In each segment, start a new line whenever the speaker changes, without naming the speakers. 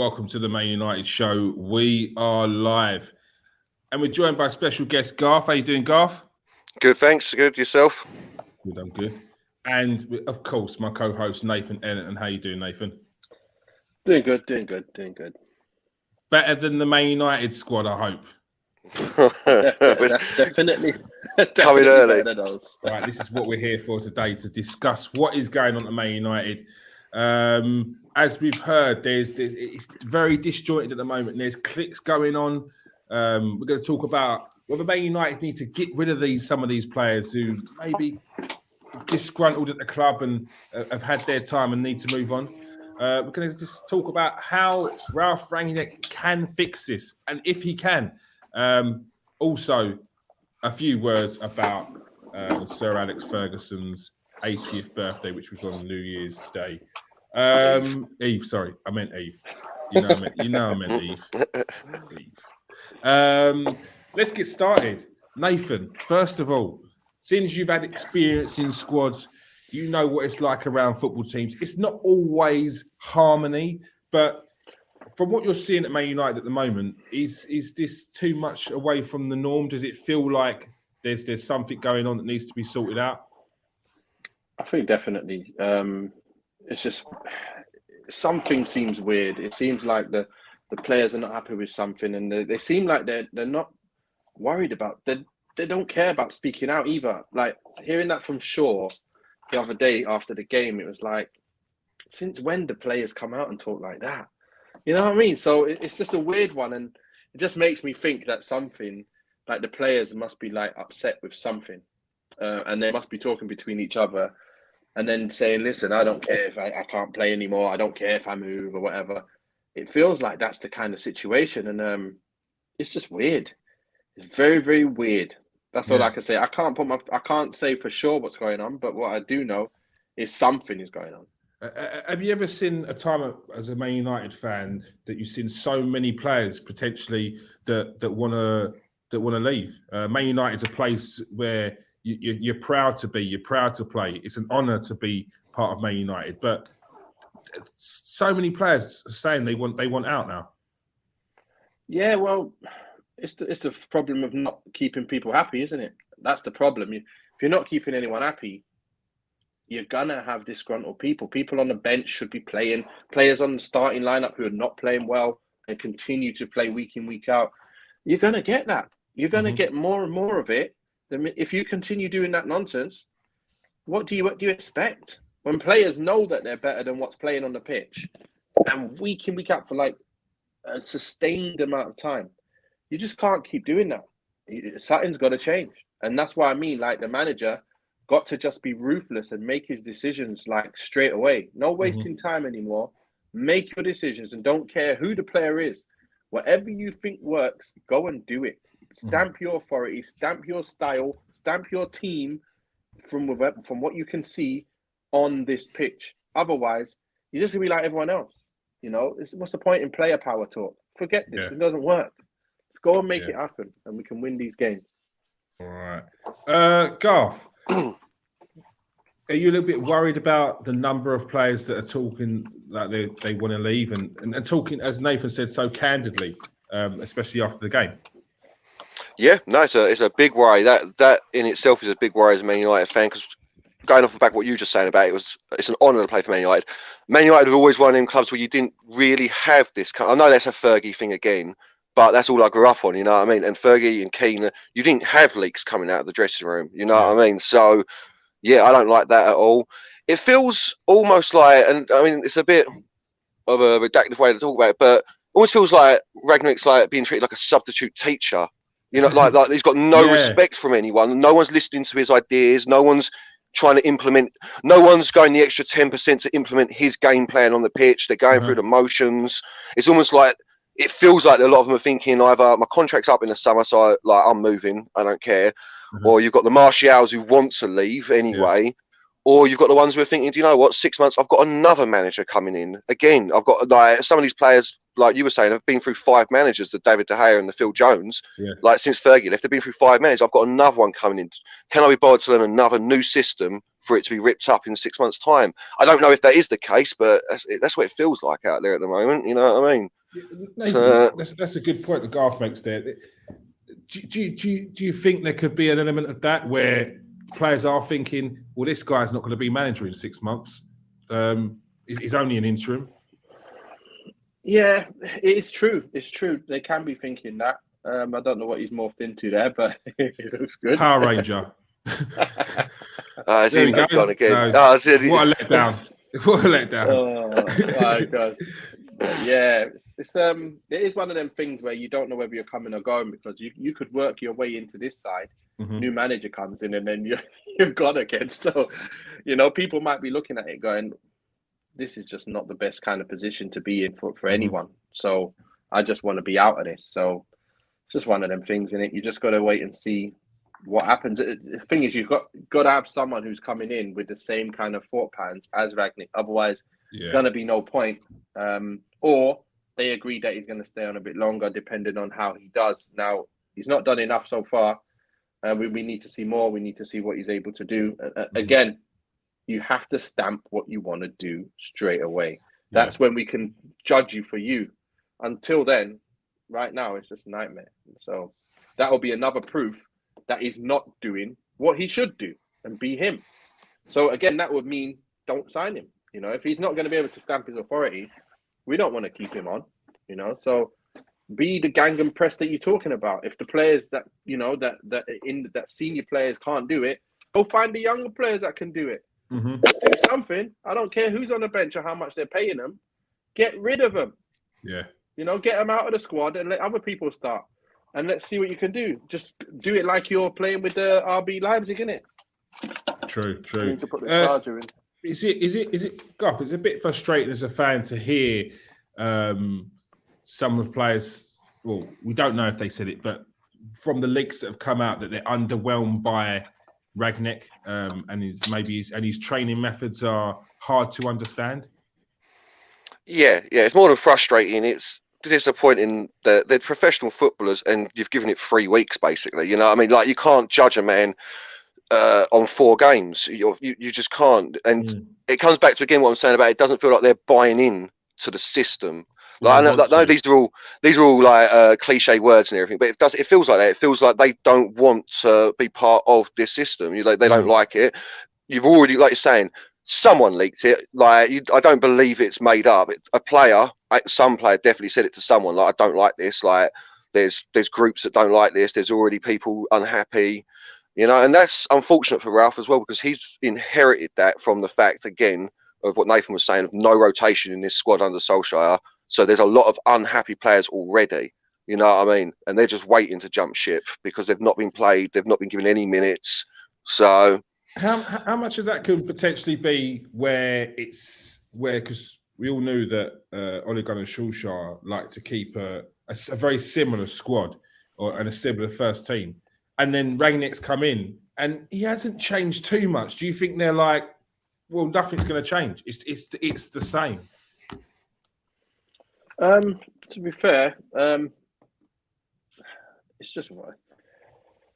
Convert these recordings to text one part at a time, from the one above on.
welcome to the Man United show. We are live and we're joined by special guest Garth. How you doing, Garth?
Good, thanks. Good, yourself?
Good, I'm good. And of course, my co-host Nathan Ennett. How you doing, Nathan?
Doing good.
Better than the Man United squad, I hope.
Definitely
coming early.
Better than those.
Right, this is what we're here for today, to discuss what is going on at Man United. As we've heard, it's very disjointed at the moment. There's cliques going on. We're going to talk about whether Man United need to get rid of some of these players who maybe disgruntled at the club and have had their time and need to move on. We're going to just talk about how Ralph Rangnick can fix this, and if he can. Also, a few words about Sir Alex Ferguson's 80th birthday, which was on New Year's Day. Eve, sorry, I meant Eve. You know I meant Eve. Let's get started. Nathan, first of all, since you've had experience in squads, you know what it's like around football teams. It's not always harmony, but from what you're seeing at Man United at the moment, is this too much away from the norm? Does it feel like there's something going on that needs to be sorted out?
I think definitely. It's just something seems weird. It seems like the players are not happy with something, and they seem like they're not worried about. They don't care about speaking out either. Like hearing that from Shaw the other day after the game, it was like, since when do players come out and talk like that? You know what I mean? So it's just a weird one, and it just makes me think that something, like the players must be like upset with something, and they must be talking between each other, and then saying, "Listen, I don't care if I can't play anymore. I don't care if I move or whatever." It feels like that's the kind of situation, and it's just weird. It's very, very weird. That's all I can say. I can't say for sure what's going on, but what I do know is something is going on.
Have you ever seen a time as a Man United fan that you've seen so many players potentially that want to leave? Man United's a place where you're proud to be, you're proud to play. It's an honour to be part of Man United, but so many players are saying they want out now. Yeah,
well, it's the problem of not keeping people happy, isn't it? That's the problem. If you're not keeping anyone happy, you're gonna have disgruntled people. People on the bench should be playing. Players on the starting lineup who are not playing well and continue to play week in, week out. You're gonna get that. You're gonna get more and more of it. If you continue doing that nonsense, what do you expect? When players know that they're better than what's playing on the pitch, and week in, week out for like a sustained amount of time, you just can't keep doing that. Something's got to change, and that's why I mean, like, the manager got to just be ruthless and make his decisions like straight away. No wasting time anymore. Make your decisions and don't care who the player is. Whatever you think works, go and do it. Stamp your authority, stamp your style, stamp your team from what you can see on this pitch. Otherwise, you're just gonna be like everyone else. You know, what's the point in player power talk? Forget this. It doesn't work. Let's go and make it happen, and we can win these games.
All right, Garth. Are you a little bit worried about the number of players that are talking like they want to leave and talking, as Nathan said, so candidly, especially after the game?
Yeah, no, it's a big worry. That in itself is a big worry as a Man United fan, because going off the back of what you were just saying about it's an honour to play for Man United. Man United have always one of them clubs where you didn't really have this. I know that's a Fergie thing again, but that's all I grew up on, you know what I mean? And Fergie and Keane, you didn't have leaks coming out of the dressing room, you know what I mean? So, yeah, I don't like that at all. It feels almost like, and I mean, it's a bit of a reductive way to talk about it, but it always feels like Rangnick's like being treated like a substitute teacher. You know, like he's got no respect from anyone. No one's listening to his ideas. No one's trying to implement. No one's going the extra 10% to implement his game plan on the pitch. They're going through the motions. It's almost like, it feels like a lot of them are thinking either my contract's up in the summer, so I'm moving, I don't care, or you've got the Martials who want to leave anyway, Or you've got the ones who are thinking, do you know what, 6 months, I've got another manager coming in. Again, I've got like some of these players, like you were saying, have been through 5 managers, the David De Gea and the Phil Jones.
Yeah.
Like since Fergie left, they've been through 5 managers. I've got another one coming in. Can I be bothered to learn another new system for it to be ripped up in 6 months' time? I don't know if that is the case, but that's what it feels like out there at the moment. You know what I mean?
Nathan, that's a good point that Garth makes there. Do you think there could be an element of that where players are thinking, well, this guy's not going to be manager in 6 months. He's only an interim.
Yeah, it's true. It's true. They can be thinking that. I don't know what he's morphed into there, but it looks good.
Power Ranger.
There we go. Gone again.
No, what a letdown. What a letdown.
Oh my God. Yeah, it is one of them things where you don't know whether you're coming or going, because you could work your way into this side.
Mm-hmm.
New manager comes in and then you're gone again. So, people might be looking at it going, this is just not the best kind of position to be in for anyone. So I just want to be out of this. So it's just one of them things, innit? You just got to wait and see what happens. The thing is, you've got to have someone who's coming in with the same kind of thought patterns as Rangnick. Otherwise, there's going to be no point. Or they agree that he's going to stay on a bit longer, depending on how he does. Now, he's not done enough so far. We need to see more. We need to see what he's able to do. Again, you have to stamp what you want to do straight away. That's when we can judge you for you. Until then, right now, it's just a nightmare. So that will be another proof that he's not doing what he should do and be him. So again, that would mean don't sign him. If he's not going to be able to stamp his authority, we don't want to keep him on. So be the gang and press that you're talking about. If the players that that senior players can't do it, go find the younger players that can do it.
Mm-hmm.
Let's do something. I don't care who's on the bench or how much they're paying them. Get rid of them.
Yeah.
Get them out of the squad and let other people start. And let's see what you can do. Just do it like you're playing with the RB Leipzig, innit?
True.
You need to put the charger in.
Is it, Garth? It's a bit frustrating as a fan to hear some of the players. Well, we don't know if they said it, but from the leaks that have come out, that they're underwhelmed by Rangnick, and his training methods are hard to understand.
Yeah, it's more than frustrating. It's disappointing that they're professional footballers, and you've given it 3 weeks, basically. You know what I mean? Like, you can't judge a man on 4 games. You just can't. And it comes back to, again, what I'm saying about it doesn't feel like they're buying in to the system. Like, I know these are all like cliche words and everything, but it feels like that. It feels like they don't want to be part of this system. They don't like it. You've already, like you're saying, someone leaked it. Like, I don't believe it's made up. Some player definitely said it to someone. Like, I don't like this. Like, there's groups that don't like this. There's already people unhappy. And that's unfortunate for Ralph as well, because he's inherited that from the fact, again, of what Nathan was saying, of no rotation in this squad under Solskjaer. So there's a lot of unhappy players already, you know what I mean? And they're just waiting to jump ship because they've not been played. They've not been given any minutes. So
how much of that could potentially be because we all knew that Ole Gunnar Solskjaer liked to keep a very similar squad and a similar first team. And then Rangnick's come in and he hasn't changed too much. Do you think they're like, well, nothing's going to change? It's the same.
To be fair, it's just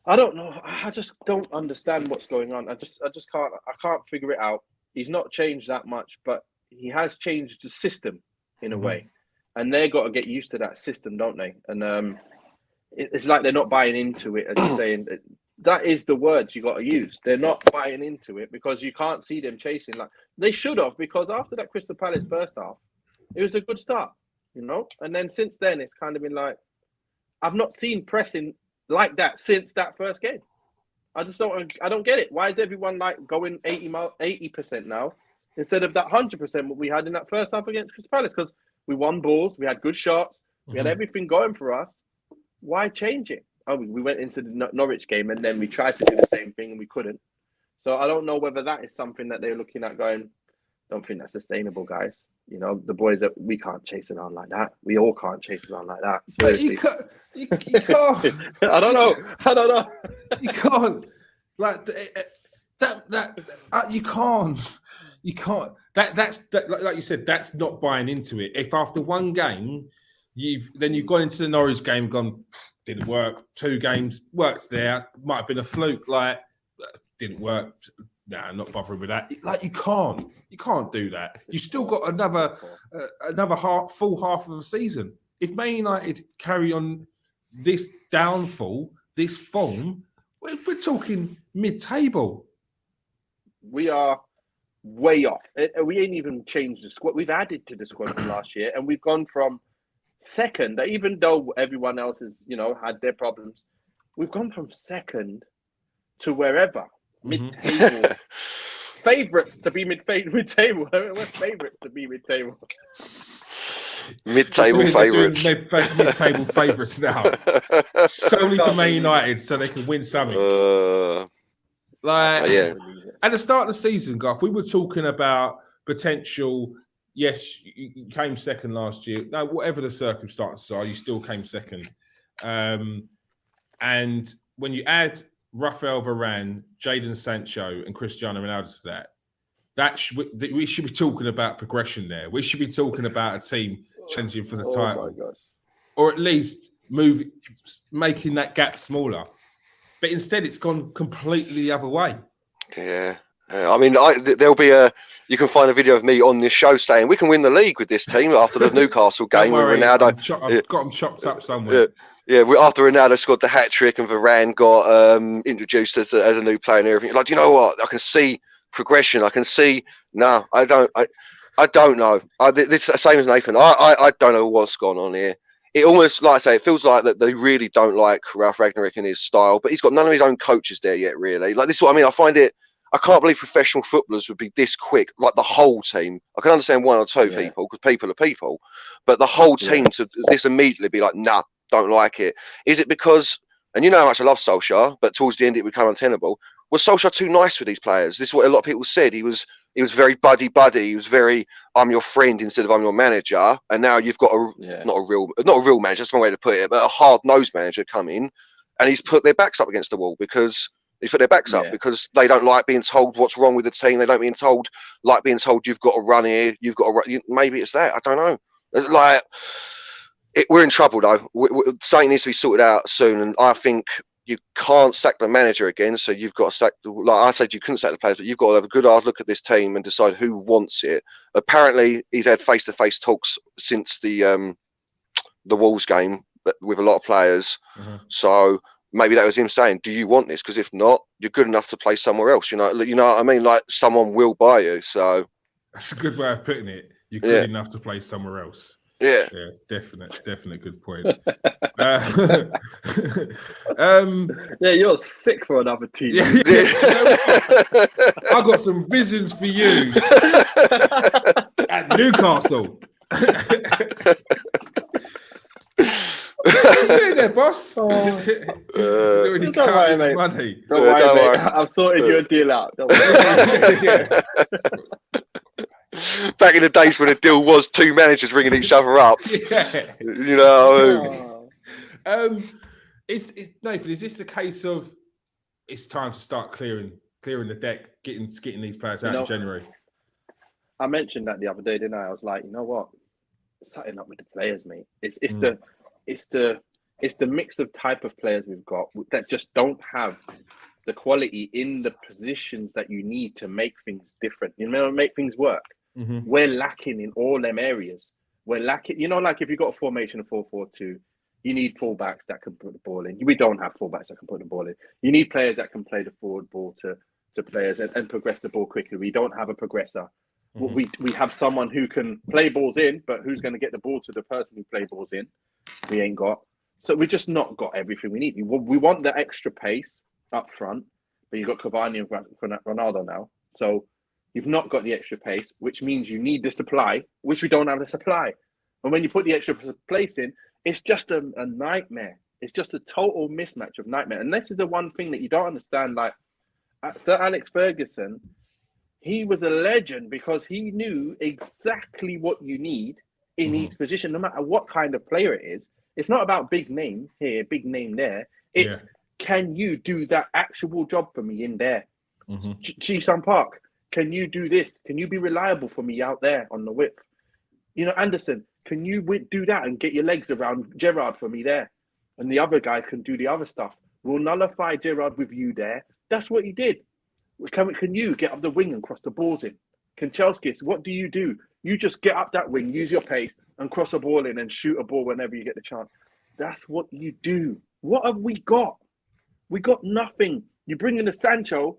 I don't know. I just don't understand what's going on. I just can't figure it out. He's not changed that much, but he has changed the system in a way, and they got to get used to that system, don't they? And it's like they're not buying into it, and you're saying that is the words you got to use. They're not buying into it because you can't see them chasing like they should have. Because after that Crystal Palace first half, it was a good start. And then since then, it's kind of been like, I've not seen pressing like that since that first game. I don't get it. Why is everyone like going 80% now instead of that 100% what we had in that first half against Crystal Palace? Because we won balls, we had good shots, we had everything going for us. Why change it? We went into the Norwich game and then we tried to do the same thing and we couldn't. So I don't know whether that is something that they're looking at going, don't think that's sustainable, guys. The boys that we can't chase around like that. We all can't chase around like that.
But you can't.
I don't know.
You can't. Like, You can't. That's like you said. That's not buying into it. If after one game, you've gone into the Norwich game, gone didn't work. 2 games worked there. Might have been a fluke. Like didn't work. Nah, I'm not bothering with that. Like you can't do that. You still got another full half of a season. If Man United carry on this downfall, this form, we're talking mid-table.
We are way off. We ain't even changed the squad. We've added to the squad from last year, and we've gone from second. Even though everyone else has, had their problems, we've gone from second to wherever mid-table. Favourites to be mid-table. We're favourites to be mid-table.
Mid-table favourites.
Mid-table favourites now. Solely for Man United, so they can win something. At the start of the season, Garth, we were talking about potential. Yes, you came second last year. No, whatever the circumstances are, you still came second. And when you add Rafael Varane, Jadon Sancho, and Cristiano Ronaldo to that, we should be talking about progression there. We should be talking about a team challenging for the title, or at least making that gap smaller. But instead, it's gone completely the other way.
Yeah. I mean, there'll be you can find a video of me on this show saying we can win the league with this team after the Newcastle game with Ronaldo.
I've got them chopped up somewhere.
Yeah, after Ronaldo scored the hat trick and Varane got introduced as a new player and everything. Like, do you know what? I can see progression. I can see. No, I don't know. This is the same as Nathan. I don't know what's gone on here. It almost, like I say, it feels like that they really don't like Ralph Rangnick and his style, but he's got none of his own coaches there yet, really. Like, this is what I mean. I can't believe professional footballers would be this quick, like the whole team. I can understand 1 or 2 people, because people are people, but the whole team to this immediately be like, nah, don't like it. Is it because, and you know how much I love Solskjaer, but towards the end it became untenable. Was Solskjaer too nice with these players? This is what a lot of people said. He was very buddy. He was very, I'm your friend instead of I'm your manager. And now you've got not a real manager, that's the wrong way to put it, but a hard-nosed manager come in, and he's put their backs up against the wall because they don't like being told what's wrong with the team. They don't being told you've got to run here, you've got to run. Maybe it's that. I don't know. Like, we're in trouble though. Something needs to be sorted out soon, and I think you can't sack the manager again. So you've got to sack. Like I said, you couldn't sack the players, but you've got to have a good hard look at this team and decide who wants it. Apparently, he's had face-to-face talks since the Wolves game with a lot of players. So maybe that was him saying, "Do you want this? Because if not, you're good enough to play somewhere else." You know what I mean? Like, someone will buy you. So
that's a good way of putting it. You're good enough to play somewhere else.
Yeah,
definite good point.
You're sick for another team.
I got some visions for you at Newcastle. What are you doing there, boss?
Don't worry, mate.
Money.
Don't worry, mate. I've sorted your deal out. Don't worry.
Back in the days when a deal was 2 managers ringing each other up.
Yeah.
You know.
It's Nathan, is this a case of it's time to start clearing the deck, getting these players out in January?
I mentioned that the other day, didn't I? I was like, you know what? Setting up with the players, mate. It's the mix of type of players we've got that just don't have the quality in the positions that you need to make things different. Make things work. We're lacking in all them areas. We're lacking, like if you've got a formation of 4-4-2, you need fullbacks that can put the ball in. We don't have fullbacks that can put the ball in. You need players that can play the forward ball to players and progress the ball quickly. We don't have a progressor. We have someone who can play balls in, but who's going to get the ball to the person who play balls in? We ain't got. So we just not got everything we need. We want the extra pace up front, but you've got Cavani and Ronaldo now. So you've not got the extra pace, which means you need the supply, which we don't have the supply. And when you put the extra place in, it's just a nightmare. It's just a total mismatch of nightmare. And this is the one thing that you don't understand. Like, Sir Alex Ferguson, he was a legend because he knew exactly what you need in each position, no matter what kind of player it is. It's not about big name here, big name there. It's can you do that actual job for me in there? Ji-Sung Park, can you do this? Can you be reliable for me out there on the whip? You know, Anderson, can you do that and get your legs around Gerrard for me there? And the other guys can do the other stuff. We'll nullify Gerrard with you there. That's what he did. Can you get up the wing and cross the balls in? Kanchelskis, what do? You just get up that wing, use your pace, and cross a ball in and shoot a ball whenever you get the chance. That's what you do. What have we got? We got nothing. You bring in the Sancho,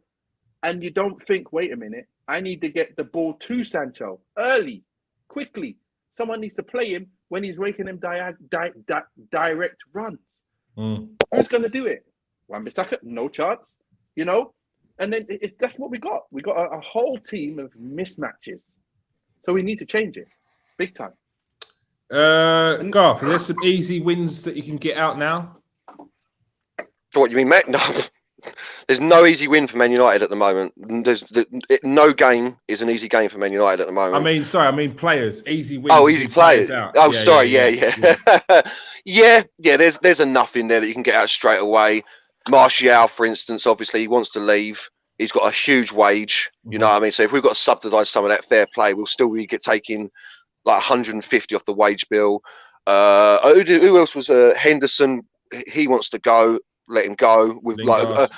and you don't think, wait a minute, I need to get the ball to Sancho early, quickly. Someone needs to play him when he's making them direct runs. Who's going to do it? Wan-Bissaka, no chance, you know? And then that's what we got. We got a whole team of mismatches. So we need to change it, big time.
Garth, are there some easy wins that you can get out now?
What you mean, Matt? No, there's no easy win for Man United at the moment. No game is an easy game for Man United at the moment.
I mean players. Easy wins.
Oh, easy players.
Out.
Oh, yeah, sorry. Yeah. There's enough in there that you can get out straight away. Martial, for instance, obviously he wants to leave. He's got a huge wage. You know what I mean? So if we've got to subsidise some of that fair play, we'll still get taking like 150 off the wage bill. Who else was Henderson? He wants to go. Let him go. Without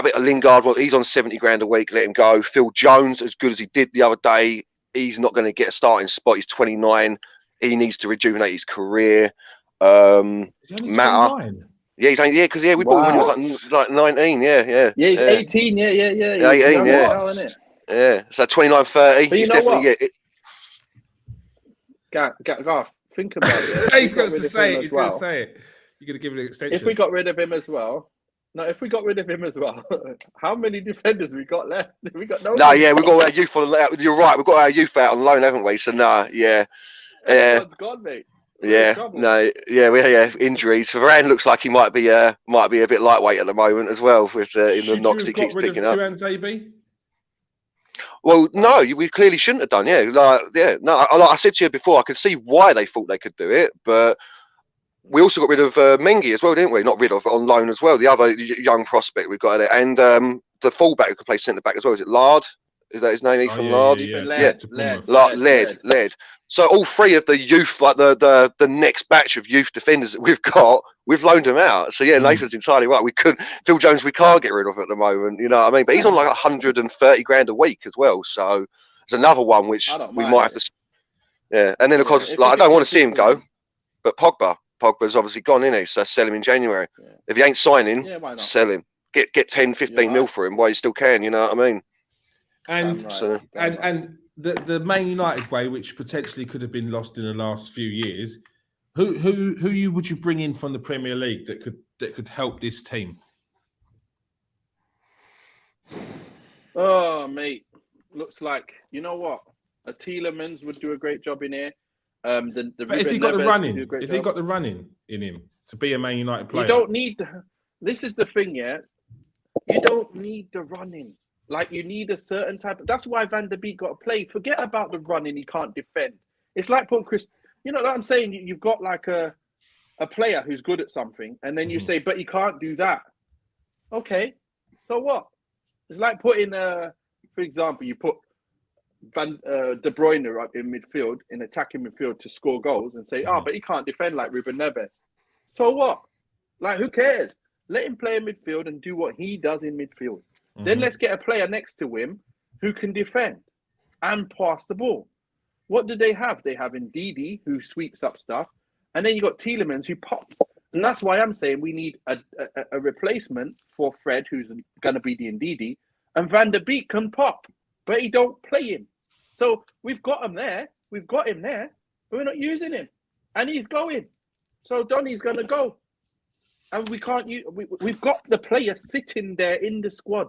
a bit of Lingard, well, he's on 70 grand a week. Let him go. Phil Jones, as good as he did the other day, he's not going to get a starting spot. He's 29. He needs to rejuvenate his career. Matter. Yeah, because we bought him when he was like 19. Yeah,
he's 18. Yeah.
18. Yeah. So 29, 30.
But you know what? Garth, think about it.
He's got to say it. He's going to say it. You're going to give it an extension.
If we got rid of him as well, how many defenders we got left? We got no.
No, yeah, we've got our youth on. You're right. We've got our youth out on loan, haven't we? So
Everyone's gone, mate. Injuries. Varane looks like he might be a bit lightweight at the moment as well with in the knocks he keeps picking up. Well, no, we clearly shouldn't have done. Like I said to you before, I could see why they thought they could do it, but we also got rid of Mengi as well, didn't we? Not rid of, but on loan as well. The other young prospect we've got there, and the fullback who can play centre back as well. Is it Lard? Is that his name? Ethan Lard. Led. So all three of the youth, like the next batch of youth defenders that we've got, we've loaned them out. So Nathan's entirely right. We couldn't. Phil Jones, we can't get rid of at the moment. You know what I mean? But he's on like 130 grand a week as well. So there's another one which we might have to. Yeah, and then of course, I don't want to see him go, but Pogba's obviously gone, isn't he? So sell him in January. Yeah. If he ain't signing, sell him. Get 10, 15 mil for him while you still can. You know what I mean?
And the Man United way, which potentially could have been lost in the last few years, who would you bring in from the Premier League that could help this team?
Oh, mate, looks like, you know what, a Tielemans would do a great job in here.
But has he got the running? Has he got the running in him to be a Man United player?
You don't need. This is the thing, yeah. You don't need the running. Like, you need a certain type of. That's why Van der Beek got to play. Forget about the running. He can't defend. It's like putting Chris. You know what I'm saying? You've got like a player who's good at something, and then you say, but he can't do that. Okay, so what? It's like putting for example, you put De Bruyne up in midfield, in attacking midfield to score goals, and say, but he can't defend like Ruben Neves. So what? Like, who cares? Let him play in midfield and do what he does in midfield. Then let's get a player next to him who can defend and pass the ball. What do they have? They have Ndidi, who sweeps up stuff, and then you got Tielemans, who pops. And that's why I'm saying we need a replacement for Fred, who's going to be the Ndidi, and Van der Beek can pop, but he don't play him. So we've got him there. We've got him there, but we're not using him, and he's going. So Donny's going to go, and we can't use. We've got the player sitting there in the squad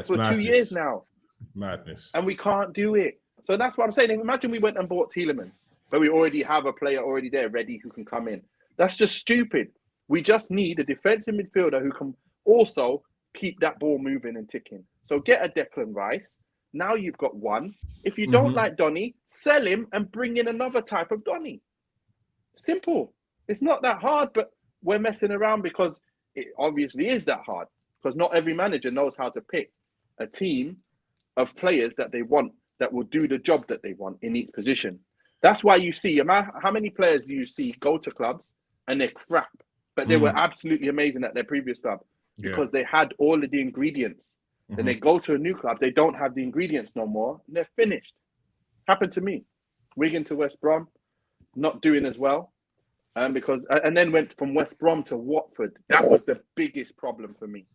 for 2 years now.
Madness. And
we can't do it. So that's what I'm saying. Imagine we went and bought Tielemans, but we already have a player already there ready who can come in. That's just stupid. We just need a defensive midfielder who can also keep that ball moving and ticking. So get a Declan Rice. Now you've got one. If you don't like Donny, sell him and bring in another type of Donny. Simple. It's not that hard, but we're messing around because it obviously is that hard. Because not every manager knows how to pick. a team of players that they want, that will do the job that they want in each position. That's why you see, how many players do you see go to clubs and they're crap, but they were absolutely amazing at their previous club because they had all of the ingredients. Then they go to a new club, they don't have the ingredients no more, and they're finished. Happened to me. Wigan to West Brom, not doing as well. And then went from West Brom to Watford. That was the biggest problem for me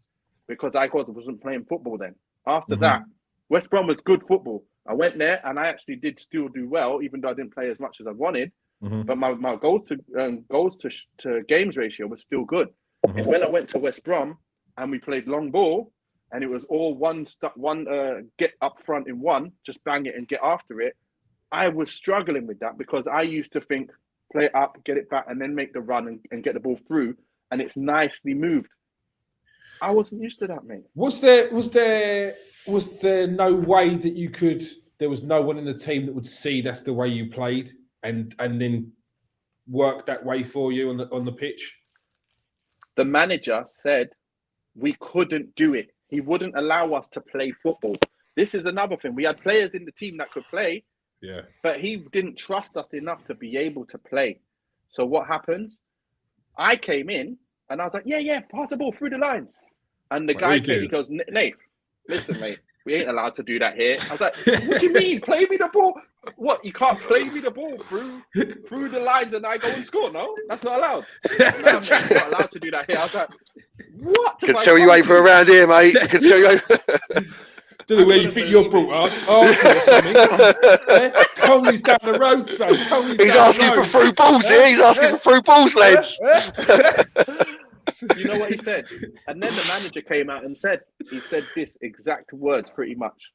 because I wasn't playing football then. After that, West Brom was good football. I went there and I actually did still do well, even though I didn't play as much as I wanted. But my goals to games ratio was still good. It's when I went to West Brom and we played long ball, and it was all one get up front in one, just bang it and get after it. I was struggling with that because I used to think, play it up, get it back, and then make the run and get the ball through, and it's nicely moved. I wasn't used to that, mate.
Was there no way that you could? There was no one in the team that would see that's the way you played and then work that way for you on the pitch.
The manager said we couldn't do it. He wouldn't allow us to play football. This is another thing. We had players in the team that could play, but he didn't trust us enough to be able to play. So what happens? I came in and I was like, yeah, pass the ball through the lines. And the guy came, he goes, Nate, listen, mate, we ain't allowed to do that here. I was like, what do you mean? Play me the ball? What? You can't play me the ball through the lines and I go and score? No, that's not allowed. No, I'm not allowed to do that here. I was like, what?
Can tell you ain't from around here, mate. Can tell you.
Don't know where you think you're brought up. Oh, Conley's down the road, son.
He's asking for through balls here. He's asking for through balls, lads.
You know what he said? And then the manager came out and said this exact words pretty much.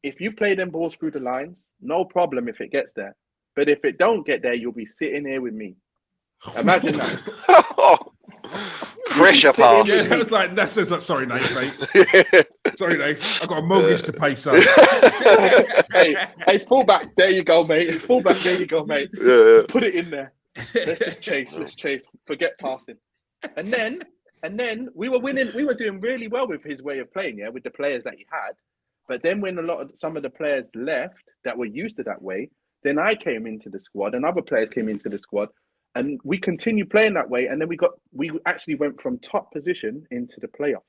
If you play them balls through the lines, no problem if it gets there. But if it don't get there, you'll be sitting here with me. Imagine that.
Pressure pass.
Yeah, that was like, sorry, mate. Sorry, Nate. I've got a mortgage to pay, son.
hey, fullback, there you go, mate. Fullback, there you go, mate.
Yeah.
Put it in there. Let's just chase. Forget passing. And then we were winning. We were doing really well with his way of playing, with the players that he had. But then when some of the players left that were used to that way, then I came into the squad and other players came into the squad. And we continued playing that way. And then we actually went from top position into the playoffs.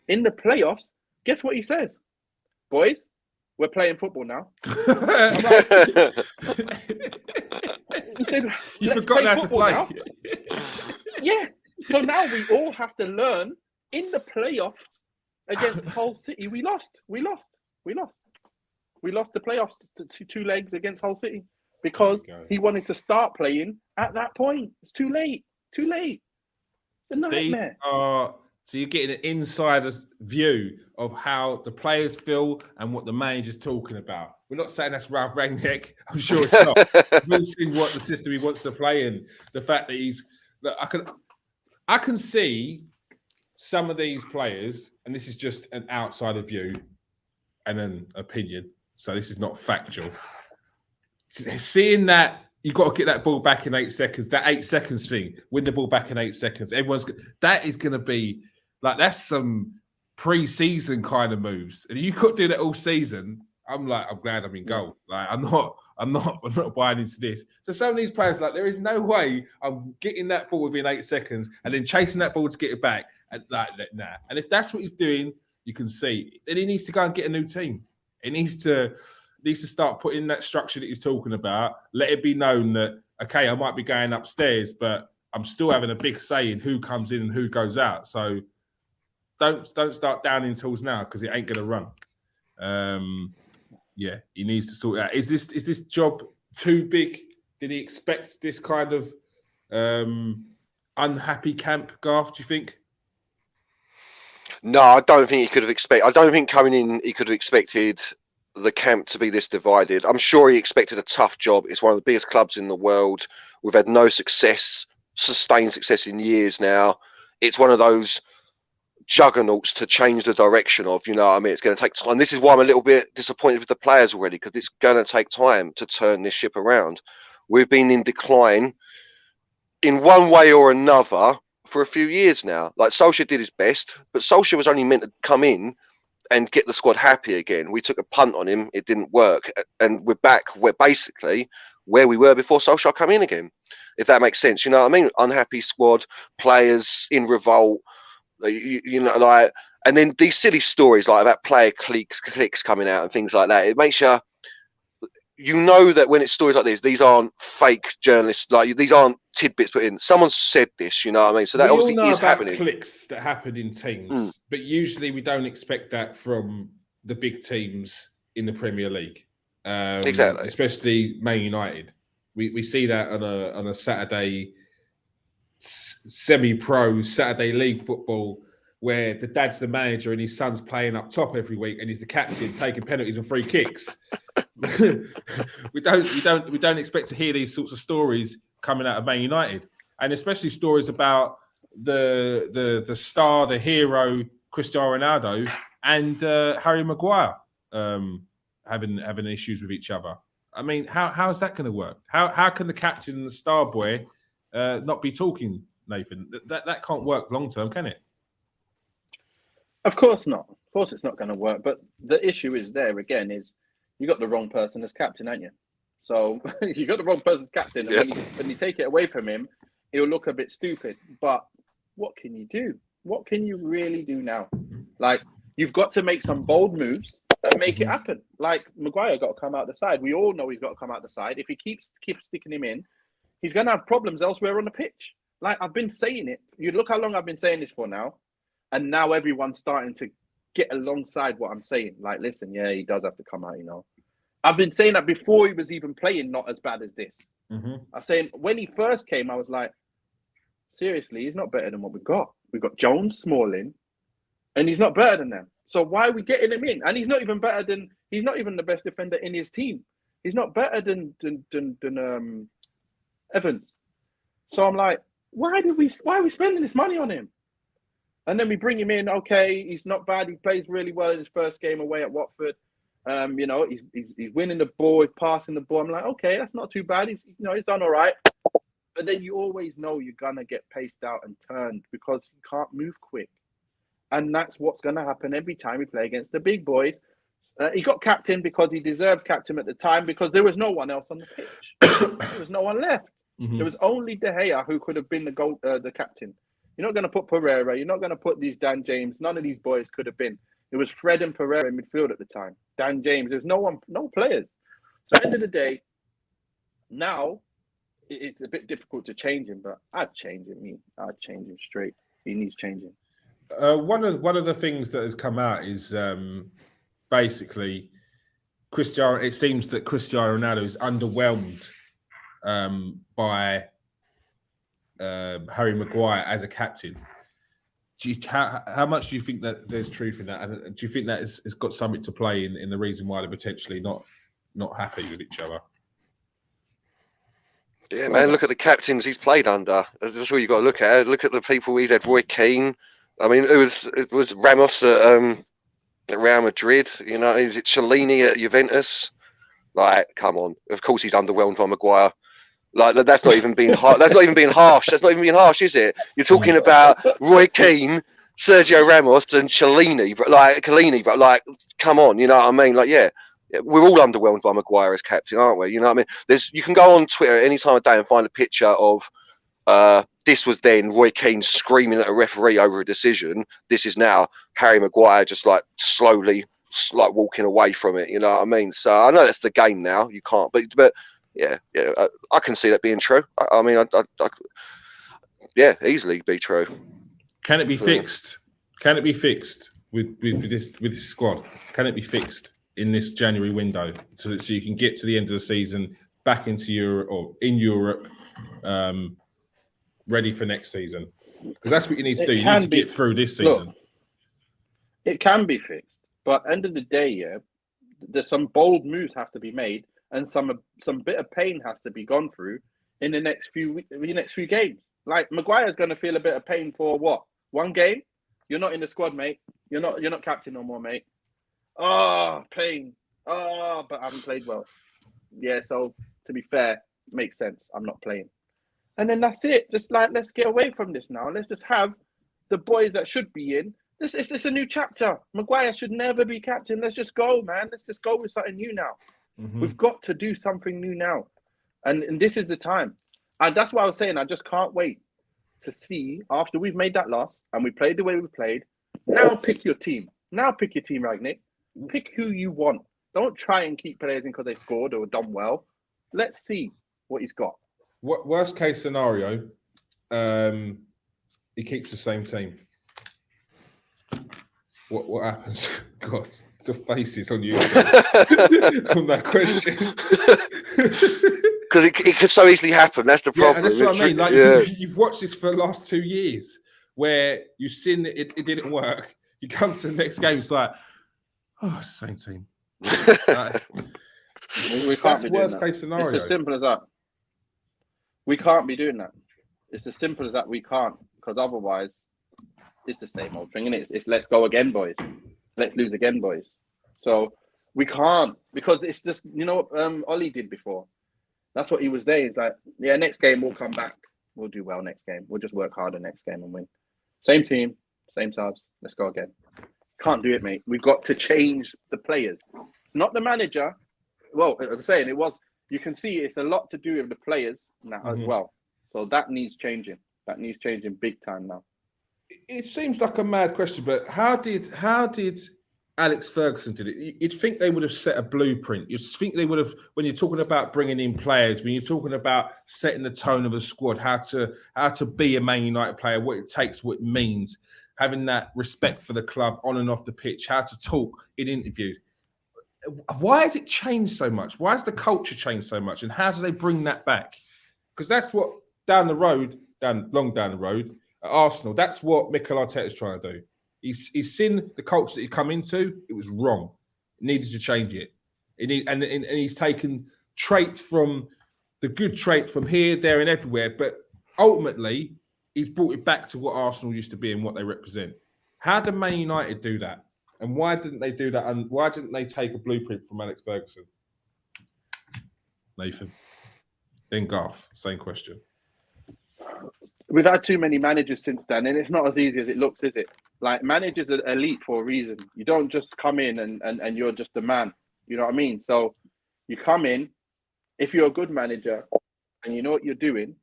In the playoffs, guess what he says? Boys, we're playing football now. He said,
you forgot how to play.
Now. Yeah. So now we all have to learn in the playoffs against Hull City. We lost. We lost the playoffs to 2 legs against Hull City because he wanted to start playing at that point. It's too late. It's a nightmare.
So you're getting an insider's view of how the players feel and what the manager's talking about. We're not saying that's Ralph Rangnick. I'm sure it's not. We're seeing what the system he wants to play in. The fact that I can see some of these players, and this is just an outsider view and an opinion, so this is not factual. Seeing that you've got to get that ball back in 8 seconds, that 8 seconds thing, win the ball back in 8 seconds. That is going to be like, that's some pre-season kind of moves. And you could do that all season. I'm glad I'm in goal. Like I'm not buying into this. So some of these players, like, there is no way I'm getting that ball within 8 seconds and then chasing that ball to get it back. And nah. And if that's what he's doing, you can see. Then he needs to go and get a new team. He needs to start putting that structure that he's talking about. Let it be known that, okay, I might be going upstairs, but I'm still having a big say in who comes in and who goes out. So don't start downing tools now because it ain't going to run. Yeah, he needs to sort it out. Is this job too big? Did he expect this kind of unhappy camp, Garth, do you think?
No, I don't think he could have expected. I don't think coming in he could have expected the camp to be this divided. I'm sure he expected a tough job. It's one of the biggest clubs in the world. We've had no sustained success in years now. It's one of those juggernauts to change the direction of, you know what I mean? It's going to take time. This is why I'm a little bit disappointed with the players already, because it's going to take time to turn this ship around. We've been in decline in one way or another for a few years now. Like, Solskjaer did his best, but Solskjaer was only meant to come in and get the squad happy again. We took a punt on him. It didn't work. And we're back basically where we were before Solskjaer come in again, if that makes sense. You know what I mean? Unhappy squad, players in revolt, you know, like, and then these silly stories like about player cliques coming out and things like that. It makes you know that when it's stories like this, these aren't fake journalists. Like, these aren't tidbits put in. Someone said this, you know what I mean? So that
we all
obviously
know
is
about
happening.
cliques that happen in teams, but usually we don't expect that from the big teams in the Premier League.
Exactly.
Especially Man United. We see that on a Saturday semi-pro Saturday league football, where the dad's the manager and his son's playing up top every week, and he's the captain taking penalties and free kicks. we don't expect to hear these sorts of stories coming out of Man United, and especially stories about the star, the hero, Cristiano Ronaldo and Harry Maguire having issues with each other. I mean, how is that going to work? How can the captain and the star boy not be talking, Nathan? That can't work long term, can it?
Of course not. Of course it's not going to work. But the issue is there again is you got the wrong person as captain, haven't you? So you got the wrong person as captain, and when you take it away from him, he'll look a bit stupid. But what can you do? What can you really do now? Like, you've got to make some bold moves that make it happen. Like, Maguire got to come out the side. We all know he's got to come out the side. If he keeps sticking him in, he's going to have problems elsewhere on the pitch. Like, I've been saying it. You look how long I've been saying this for now. And now everyone's starting to get alongside what I'm saying. Like, listen, yeah, he does have to come out, you know. I've been saying that before he was even playing not as bad as this. I'm saying when he first came, I was like, seriously, he's not better than what we've got. We've got Jones, Smalling, and he's not better than them. So why are we getting him in? And he's not even the best defender in his team. He's not better than Evans. So I'm like, why are we spending this money on him? And then we bring him in. Okay, he's not bad. He plays really well in his first game away at Watford. You know, he's winning the ball, he's passing the ball. I'm like, okay, that's not too bad. He's done all right. But then you always know you're gonna get paced out and turned because you can't move quick, and that's what's gonna happen every time we play against the big boys. He got captain because he deserved captain at the time because there was no one else on the pitch. There was no one left. There was only De Gea who could have been the captain. You're not going to put Pereira. You're not going to put these Dan James. None of these boys could have been. It was Fred and Pereira in midfield at the time. Dan James. There's no players. So at the end of the day, now it's a bit difficult to change him, but I'd change him. I'd change him straight. He needs changing.
One of the things that has come out is basically Cristiano. It seems that Cristiano Ronaldo is underwhelmed by Harry Maguire as a captain. How much do you think that there's truth in that? And do you think that it's got something to play in the reason why they're potentially not happy with each other?
Yeah, man, look at the captains he's played under. That's what you've got to look at. Look at the people he's had. Roy Keane. I mean, it was Ramos at Real Madrid. You know, is it Cellini at Juventus? Like, come on. Of course he's underwhelmed by Maguire. Like, that's not even being harsh. That's not even being harsh. That's not even being harsh, is it? You're talking about Roy Keane, Sergio Ramos, and Cellini. But like, come on, you know what I mean? Like, yeah, we're all underwhelmed by Maguire as captain, aren't we? You know what I mean? You can go on Twitter any time of day and find a picture of this was then Roy Keane screaming at a referee over a decision. This is now Harry Maguire just like slowly like walking away from it. You know what I mean? So I know that's the game now. You can't, but. Yeah, I can see that being true. I mean, yeah, easily be true.
Can it be fixed? Can it be fixed with this squad? Can it be fixed in this January window so you can get to the end of the season back into Europe or in Europe, ready for next season? Because that's what you need to do. You need to get through this season.
Look, it can be fixed, but end of the day, yeah, there's some bold moves have to be made. And some bit of pain has to be gone through in the next few games. Like, Maguire's going to feel a bit of pain for what? One game? You're not in the squad, mate. You're not captain no more, mate. Oh, pain. Oh, but I haven't played well. Yeah, so to be fair, makes sense. I'm not playing. And then that's it. Just like, let's get away from this now. Let's just have the boys that should be in It's a new chapter. Maguire should never be captain. Let's just go, man. Let's just go with something new now.
Mm-hmm.
We've got to do something new now. And this is the time. And that's why I was saying I just can't wait to see, after we've made that loss and we played the way we played, now pick your team. Now pick your team, Rangnick. Pick who you want. Don't try and keep players in because they scored or done well. Let's see what he's got.
What worst case scenario, he keeps the same team. What happens? God, the faces on you on that question.
Because it could so easily happen. That's the problem.
Yeah, and that's what I mean. Like you've watched this for the last 2 years, where you've seen that it didn't work. You come to the next game, it's like, oh, it's the same team. That's worst case scenario.
It's as simple as that. We can't be doing that. It's as simple as that. We can't, because otherwise, it's the same old thing, innit? It's let's go again, boys. Let's lose again, boys. So we can't, because it's just, you know what Ollie did before. That's what he was there. He's like, yeah, next game we'll come back. We'll do well next game. We'll just work harder next game and win. Same team, same subs. Let's go again. Can't do it, mate. We've got to change the players, not the manager. Well, I'm saying it was. You can see it's a lot to do with the players now as well. So that needs changing. That needs changing big time now.
It seems like a mad question, but how did Alex Ferguson did it? You'd think they would have set a blueprint. You'd think they would have, when you're talking about bringing in players, when you're talking about setting the tone of a squad, how to be a Man United player, what it takes, what it means, having that respect for the club on and off the pitch, how to talk in interviews. Why has it changed so much? Why has the culture changed so much? And how do they bring that back? Because that's what long down the road at Arsenal, that's what Mikel Arteta is trying to do. He's seen the culture that he's come into. It was wrong. It needed to change it. And he's taken traits from the good trait from here, there, and everywhere. But ultimately, he's brought it back to what Arsenal used to be and what they represent. How did Man United do that? And why didn't they do that? And why didn't they take a blueprint from Alex Ferguson? Nathan. Then Garth, same question.
We've had too many managers since then, and it's not as easy as it looks, is it? Like, managers are elite for a reason. You don't just come in and you're just a man. You know what I mean? So you come in, if you're a good manager and you know what you're doing,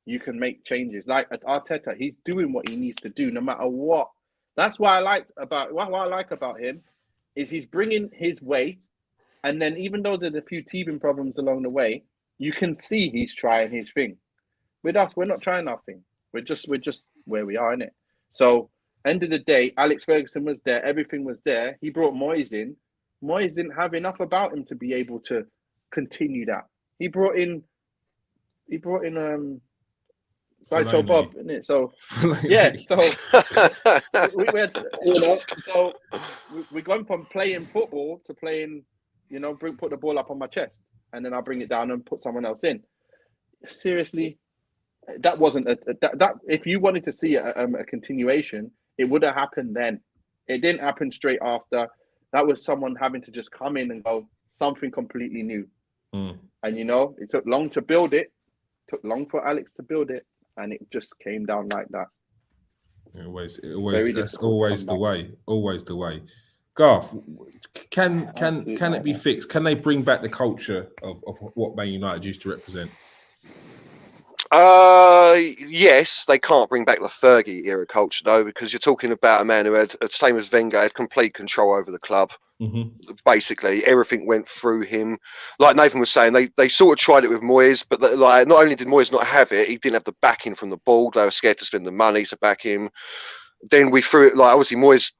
you can make changes. Like at Arteta, he's doing what he needs to do no matter what. That's what I like about him is he's bringing his way, and then even though there's a few teething problems along the way, you can see he's trying his thing. With us, we're not trying nothing. We're just where we are, innit? So, end of the day, Alex Ferguson was there. Everything was there. He brought Moyes in. Moyes didn't have enough about him to be able to continue that. He brought in Sideshow Bob, isn't it? So yeah, so we had, so we're going from playing football to playing, put the ball up on my chest and then I'll bring it down and put someone else in. Seriously, that wasn't that. If you wanted to see a continuation, it would have happened then. It didn't happen straight after. That was someone having to just come in and go something completely new. And it took long to build it. Took long for Alex to build it. And it just came down like that.
That's always the way. Always the way. Garth, can it be fixed? Can they bring back the culture of what Man United used to represent?
Yes, they can't bring back the Fergie era culture though, because you're talking about a man who had, same as Wenger, had complete control over the club. Basically, everything went through him. Like Nathan was saying, they sort of tried it with Moyes, but not only did Moyes not have it, he didn't have the backing from the board. They were scared to spend the money to back him. Then we threw it, obviously Moyes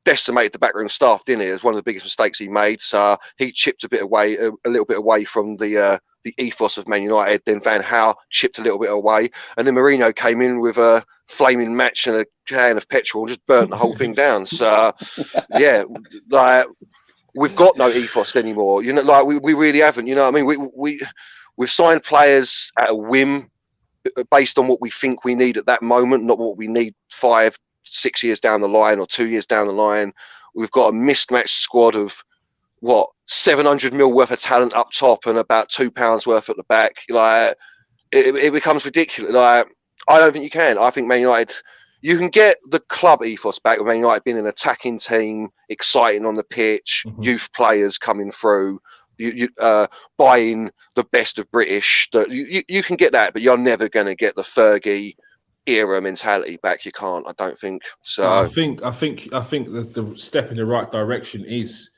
decimated the backroom staff, didn't he? It was one of the biggest mistakes he made. So he chipped a little bit away from the ethos of Man United. Then Van Gaal chipped a little bit away, and then Mourinho came in with a flaming match and a can of petrol and just burnt the whole thing down. So yeah, we've got no ethos anymore. We really haven't. You know what I mean? We've signed players at a whim based on what we think we need at that moment, not what we need 5-6 years down the line or 2 years down the line. We've got a mismatched squad of 700 mil worth of talent up top and about £2 worth at the back. It becomes ridiculous. I don't think you can. I think Man United, you can get the club ethos back with Man United being an attacking team, exciting on the pitch, youth players coming through, you buying the best of British. You can get that, but you're never going to get the Fergie era mentality back. You can't. I don't think so.
I think that the step in the right direction is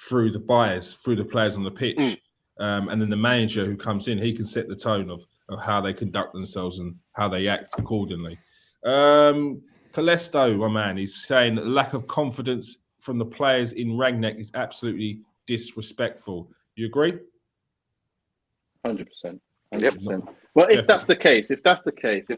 through the buyers, through the players on the pitch, and then the manager who comes in, he can set the tone of how they conduct themselves and how they act accordingly. Calesto, my man, he's saying that lack of confidence from the players in Rangnick is absolutely disrespectful. You agree?
100%. 100%.
Yep.
Well, if that's the case, if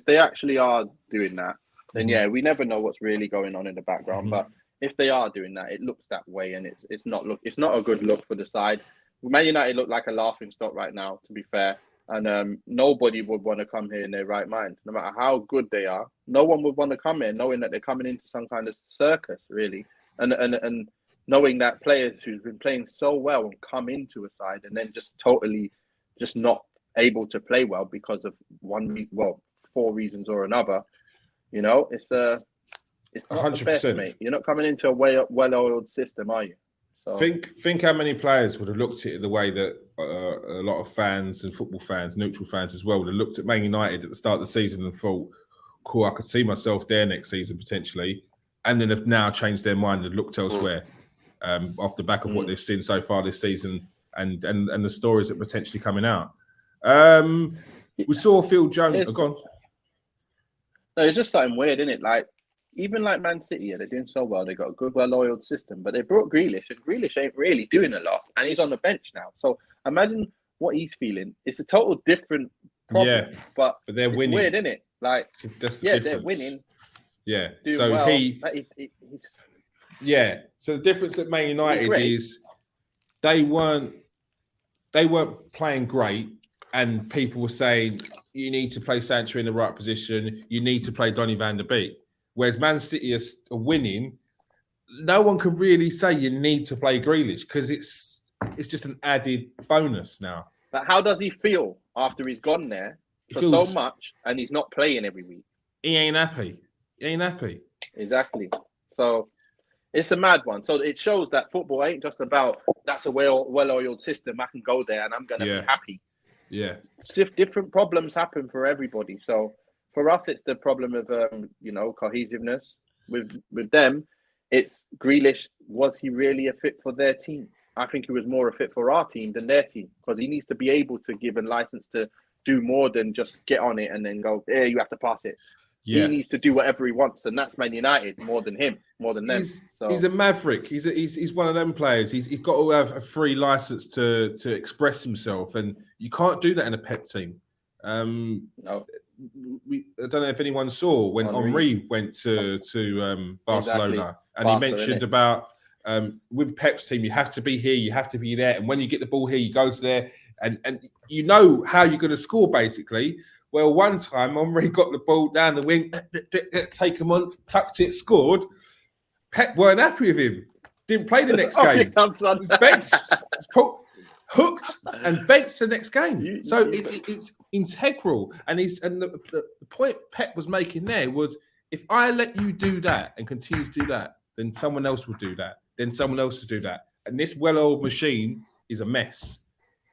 they actually are doing that, then yeah, we never know what's really going on in the background. But if they are doing that, it looks that way, and it's not a good look for the side. Man United look like a laughing stock right now, to be fair. And nobody would want to come here in their right mind, no matter how good they are. No one would want to come here knowing that they're coming into some kind of circus, really, and knowing that players who's been playing so well and come into a side and then just totally just not able to play well because of four reasons or another. You know, it's not 100%. The best, mate. You're not coming into a well-oiled system, are you? So
think how many players would have looked at it the way that a lot of fans and football fans, neutral fans as well, would have looked at Man United at the start of the season and thought, cool, I could see myself there next season potentially, and then have now changed their mind and looked elsewhere off the back of what they've seen so far this season and the stories that are potentially coming out. We saw Phil Jones. No,
it's just something weird, isn't it? Like, even like Man City, they're doing so well. They got a good, well-oiled system, but they brought Grealish, and Grealish ain't really doing a lot, and he's on the bench now. So imagine what he's feeling. It's a total different problem, but they're winning. It's weird, isn't it? Like, they're winning.
Yeah. So well, So the difference at Man United is they weren't playing great, and people were saying you need to play Sancho in the right position. You need to play Donny van der Beek. Whereas Man City are winning, no one can really say you need to play Grealish because it's just an added bonus now.
But how does he feel after he's gone there so much and he's not playing every week?
He ain't happy.
Exactly. So it's a mad one. So it shows that football ain't just about that's a well-oiled system. I can go there and I'm going to be happy.
Yeah.
Different problems happen for everybody. So for us, it's the problem of cohesiveness. With them, it's Grealish. Was he really a fit for their team? I think he was more a fit for our team than their team because he needs to be able to give a license to do more than just get on it and then go, you have to pass it. Yeah. He needs to do whatever he wants, and that's Man United more than them.
He's a maverick. He's one of them players. He's got to have a free license to express himself, and you can't do that in a Pep team.
No.
I don't know if anyone saw when Henry went to Barcelona, and he mentioned about with Pep's team, you have to be here, you have to be there, and when you get the ball here, you go to there, and you know how you're going to score basically. Well, one time Henry got the ball down the wing, take him on, tucked it, scored. Pep weren't happy with him. Didn't play the next game. He was benched. Hooked and benched the next game. So it's integral. And the point Pep was making there was, if I let you do that and continue to do that, then someone else will do that. Then someone else will do that. And this well-oiled machine is a mess.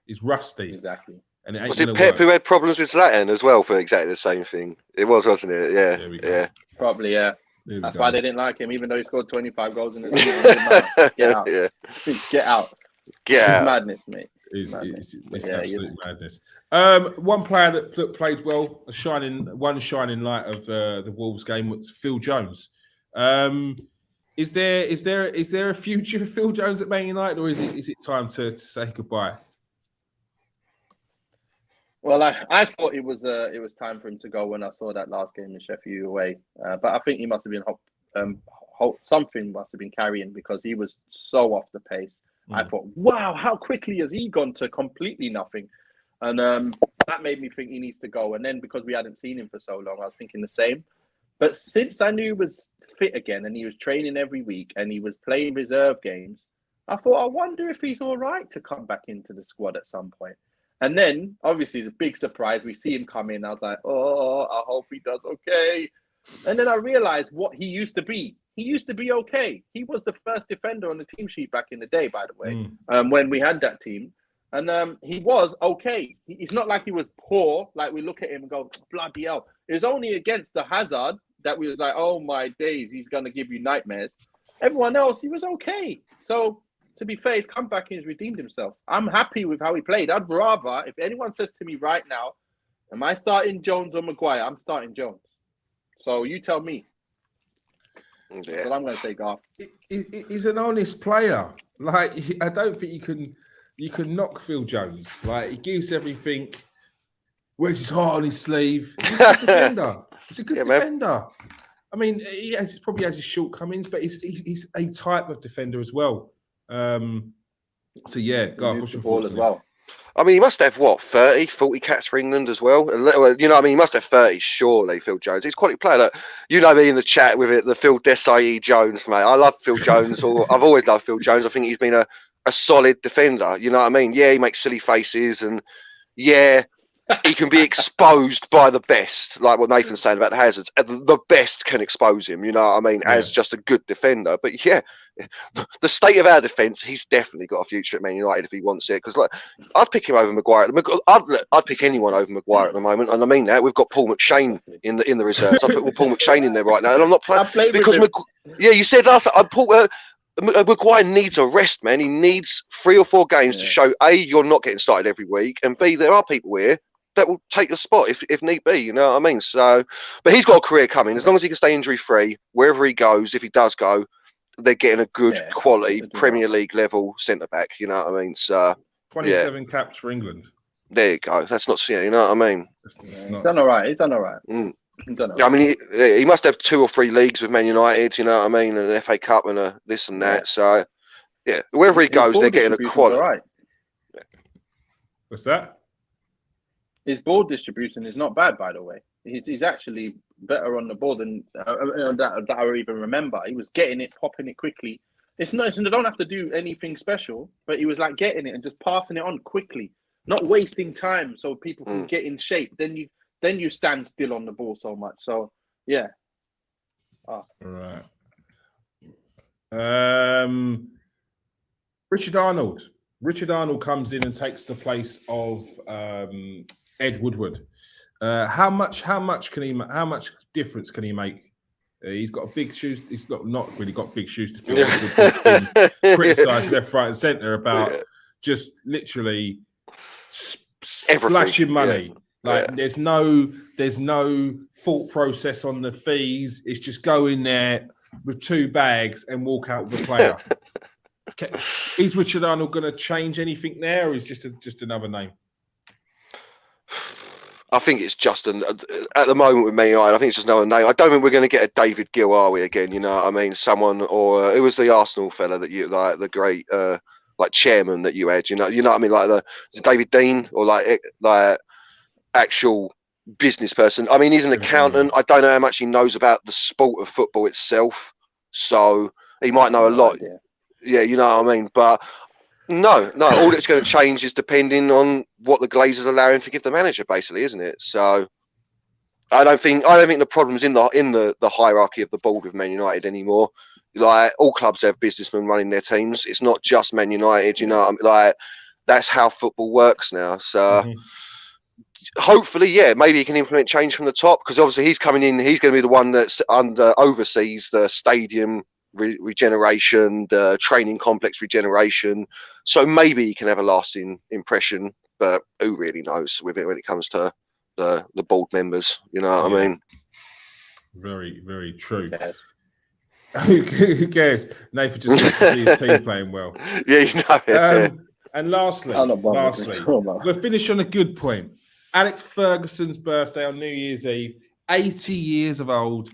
It's rusty.
Exactly.
And it ain't
was it Pep who had problems with Zlatan as well for exactly the same thing? It was, wasn't it? Yeah.
Probably, yeah. That's why they didn't like him, even though he sroed 25 goals in the season. Get out. Get out.
It's
madness, mate.
It's absolute madness. One player that played well, one shining light of the Wolves game was Phil Jones. Is there a future for Phil Jones at Man United, or is it time to say goodbye?
Well, I thought it was time for him to go when I saw that last game in Sheffield away. But I think he must have been something must have been carrying because he was so off the pace. I thought, wow, how quickly has he gone to completely nothing? And that made me think he needs to go. And then because we hadn't seen him for so long, I was thinking the same. But since I knew he was fit again and he was training every week and he was playing reserve games, I thought, I wonder if he's all right to come back into the squad at some point. And then, obviously, it's a big surprise. We see him come in. I was like, oh, I hope he does okay. And then I realized what he used to be. He used to be okay. He was the first defender on the team sheet back in the day, by the way, when we had that team. And he was okay. It's not like he was poor. Like we look at him and go, bloody hell. It was only against the Hazard that we was like, oh my days, he's going to give you nightmares. Everyone else, he was okay. So to be fair, he's come back and he's redeemed himself. I'm happy with how he played. I'd rather, if anyone says to me right now, am I starting Jones or Maguire? I'm starting Jones. So you tell me. Yeah. That's what I'm going to say, Garth.
He's an honest player. Like, I don't think you can knock Phil Jones. Like, he gives everything. Wears his heart on his sleeve. He's a good defender. He's a good defender. Man. I mean, he probably has his shortcomings, but he's a type of defender as well. So yeah, Garth, what's your thoughts as well?
I mean, he must have, 30, 40 caps for England as well. You know, I mean, he must have 30, surely, Phil Jones. He's a quality player. Look, you know me in the chat with it, the Phil Desai Jones, mate. I love Phil Jones. I've always loved Phil Jones. I think he's been a solid defender. You know what I mean? Yeah, he makes silly faces, and yeah, he can be exposed by the best, like what Nathan's saying about the Hazards. The best can expose him, you know what I mean, as just a good defender. But yeah, the state of our defence, he's definitely got a future at Man United if he wants it. Because like, I'd pick him over Maguire. I'd pick anyone over Maguire at the moment, and I mean that. We've got Paul McShane in the reserves. I'd put Paul McShane in there right now, and I'm not playing because you said last time Maguire needs a rest, man. He needs 3 or 4 games to show A, you're not getting started every week, and B, there are people here that will take your spot if need be, you know what I mean? So, but he's got a career coming. As long as he can stay injury-free, wherever he goes, if he does go, they're getting a good quality Premier League level centre-back, you know what I mean? So,
27 caps for England.
There you go. That's not, you know what I mean?
He's done all right. He's done all right.
I mean, he must have 2 or 3 leagues with Man United, you know what I mean? And an FA Cup and a this and that. So, yeah, wherever he goes, they're getting a quality.
Right.
What's that?
His ball distribution is not bad, by the way. He's actually better on the ball than that I even remember. He was getting it, popping it quickly. It's not. They don't have to do anything special, but he was like getting it and just passing it on quickly, not wasting time so people can get in shape. Then you stand still on the ball so much. So yeah.
All right. Richard Arnold. Richard Arnold comes in and takes the place of Ed Woodward. How much difference can he make? He's got big shoes. He's not really got big shoes to fill. He's been criticised left, right, and centre about just literally splashing money. There's no thought process on the fees. It's just go in there with 2 bags and walk out with a player. Is Richard Arnold going to change anything there, or is just another name?
I think it's just at the moment with me, I think it's just another name. I don't think we're going to get a David Gill, are we, again? You know what I mean? Someone, or it was the Arsenal fella that you like, the great like chairman that you had. You know what I mean? Like is it David Dean, or like actual business person. I mean, he's an accountant. I don't know how much he knows about the sport of football itself, so he might know a lot. Yeah, you know what I mean? But no, all that's going to change is depending on what the Glazers allow him to give the manager, basically, isn't it? So I don't think the problem's in the hierarchy of the board with Man United anymore. Like, all clubs have businessmen running their teams. It's not just Man United, you know what I mean? Like, that's how football works now. So hopefully, maybe he can implement change from the top, because obviously he's coming in. He's going to be the one that's oversees the stadium regeneration, the training complex regeneration. So maybe he can have a lasting impression, but who really knows with it when it comes to the board members? You know what I mean?
Very, very true. Who cares? Nathan just wants to see his team playing well.
Yeah, you know.
And lastly, we'll finish on a good point. Alex Ferguson's birthday on New Year's Eve, 80 years of old.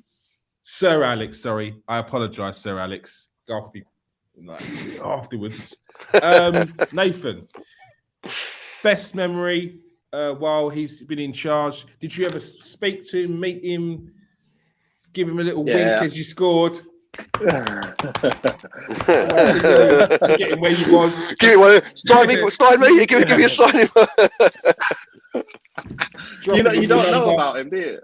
Sir Alex, sorry. I apologise, Sir Alex. I'll be afterwards. Nathan, best memory while he's been in charge. Did you ever speak to him, meet him, give him a little wink as you scored? Get him where he was.
Sign me. Give me a sign.
You
dropping
don't
the
know
number.
about him, do you?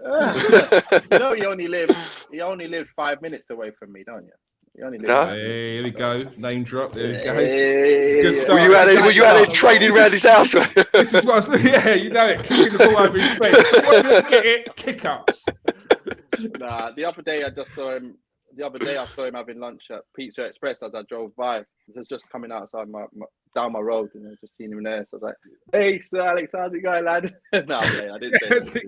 You know he only lived 5 minutes away from me, don't you? He only lived
No.
5 minutes.
Hey, here we go. Name drop. There we go.
Hey,
It's a good start.
Were you out
It's a
there? Were
good
you out there
start.
training around his house?
This is what I was. Yeah, you know it. Kicking the ball over his face. What did you get it? Kick ups.
Nah, the other day I saw him having lunch at Pizza Express as I drove by. He was just coming outside down my road, and I just seen him there. So I was like, "Hey, Sir Alex, how's it going, lad?" No, I didn't say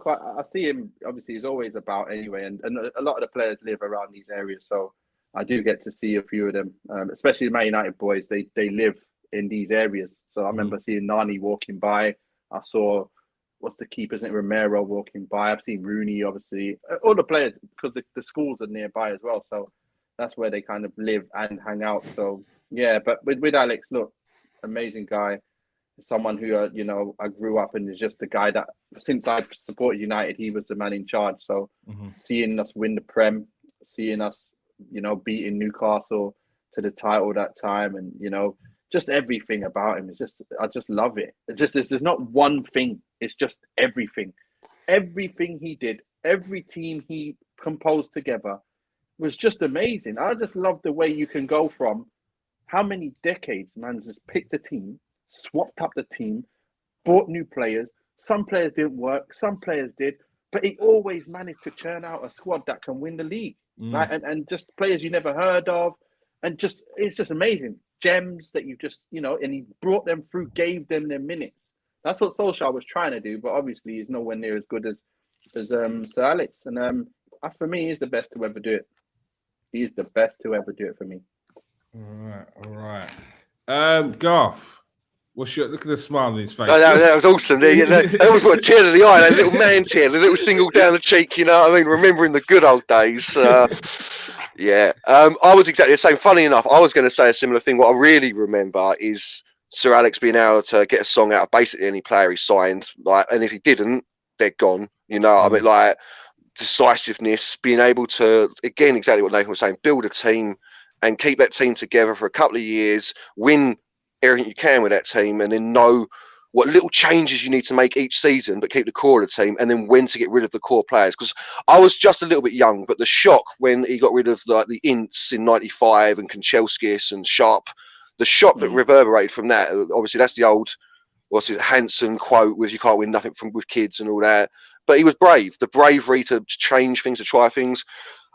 but I see him obviously he's always about anyway, and a lot of the players live around these areas, so I do get to see a few of them, especially the Man United boys. They live in these areas, so I remember seeing Nani walking by. I saw what's the keeper, isn't it, Romero walking by. I've seen Rooney, obviously, all the players, because the schools are nearby as well, so that's where they kind of live and hang out. So yeah, but with Alex, look, amazing guy. Someone who I grew up and is just the guy that since I supported United, he was the man in charge. So seeing us win the Prem, seeing us beating Newcastle to the title that time, and just everything about him is I just love it. It's just there's not one thing. It's just everything. Everything he did, every team he composed together was just amazing. I just love the way you can go from how many decades man just picked a team, swapped up the team, bought new players. Some players didn't work, some players did, but he always managed to churn out a squad that can win the league, right? And just players you never heard of, and it's just amazing. Gems that you just, and he brought them through, gave them their minutes. That's what Solskjaer was trying to do, but obviously he's nowhere near as good as Sir Alex. And for me, he's the best to ever do it. He's the best to ever do it for me.
All right. Garth, look at the smile on his face.
Oh, that was awesome. They always put a tear in the eye, a little man tear, a little single down the cheek, you know what I mean? Remembering the good old days. Yeah. I was exactly the same. Funny enough, I was going to say a similar thing. What I really remember is Sir Alex being able to get a song out of basically any player he signed. And if he didn't, they're gone. You know what I mean? Decisiveness, being able to, again, exactly what Nathan was saying, build a team and keep that team together for a couple of years, win everything you can with that team, and then know what little changes you need to make each season, but keep the core of the team, and then when to get rid of the core players. Because I was just a little bit young, but the shock when he got rid of the Ints in '95 and Kanchelskis and Sharp, the shock that reverberated from that. Obviously, that's the old, Hanson quote with "you can't win nothing with kids" and all that. But he was brave, the bravery to change things, to try things.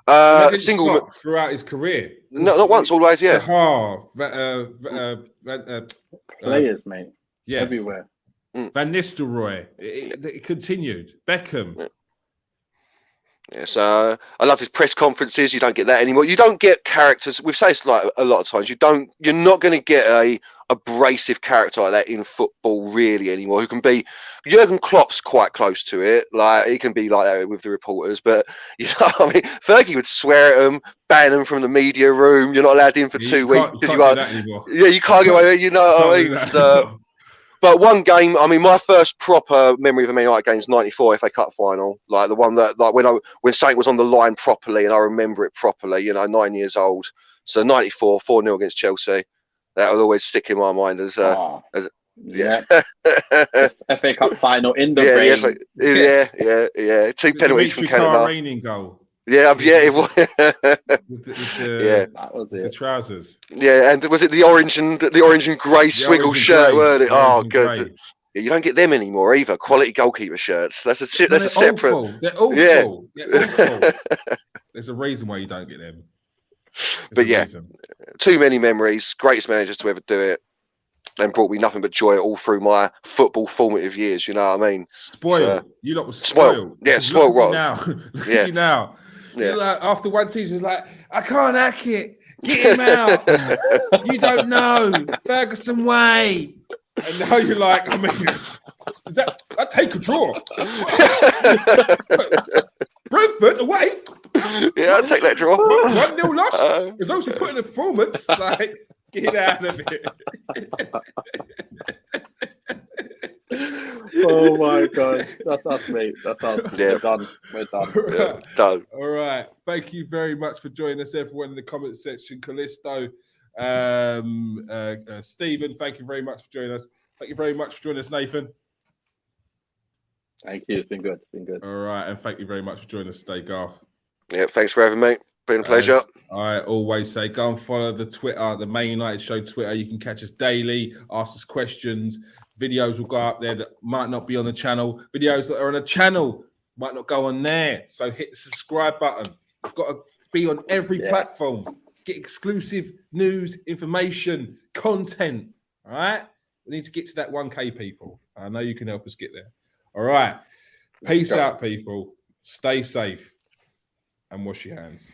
Stop throughout his career.
No, not once, always, yeah.
Sahar,
players, mate.
Yeah,
everywhere.
Van Nistelrooy. It continued. Beckham.
Yes, I love his press conferences. You don't get that anymore. You don't get characters. We've said like a lot of times. You're not going to get a abrasive character like that in football really anymore. Who can be? Jurgen Klopp's quite close to it. Like he can be like that with the reporters. But Fergie would swear at them, ban them from the media room. You're not allowed in for 2 weeks because you are. Yeah, you can't get away. You know what I mean? But one game, my first proper memory of a Man United game is '94 FA Cup final. Like the one that, when something was on the line properly, and I remember it properly. 9 years old. So '94, 4-0 against Chelsea. That will always stick in my mind as
yeah. FA Cup final in the rain.
Yeah. 2 penalties from Canada.
Raining goal.
Yeah, it was.
That was it.
The trousers.
Yeah, and was it the orange and grey swiggle shirt? Weren't it? Oh, good. Yeah, you don't get them anymore either. Quality goalkeeper shirts. That's a separate.
Awful. They're awful. Yeah. They're awful. There's a reason why you don't get them.
Too many memories. Greatest managers to ever do it, and brought me nothing but joy all through my football formative years. You know what I mean?
Spoiled. You lot were spoiled.
Yeah, spoiled.
Look at you now. Yeah. You're like, after one season, it's like, I can't hack it. Get him out. You don't know. Ferguson way. And now you're like, I take a draw. Brentford away.
Yeah, I'll take that draw.
1-0 loss. As long as we put in a performance, get out of it.
Oh my God, that's us, mate. That's us.
Yeah.
We're done.
Yeah, done.
All right. Thank you very much for joining us, everyone in the comment section. Callisto, Stephen, thank you very much for joining us. Thank you very much for joining us, Nathan.
Thank you. It's been good. It's been good.
All right, and thank you very much for joining us today, Garth.
Yeah, thanks for having me. Been a pleasure.
As I always say, go and follow the Twitter, the Man United Show Twitter. You can catch us daily, ask us questions. Videos will go up there that might not be on the channel. Videos that are on the channel might not go on there. So hit the subscribe button. You've got to be on every platform. Get exclusive news, information, content. All right? We need to get to that 1K, people. I know you can help us get there. All right. Peace out, people. Stay safe and wash your hands.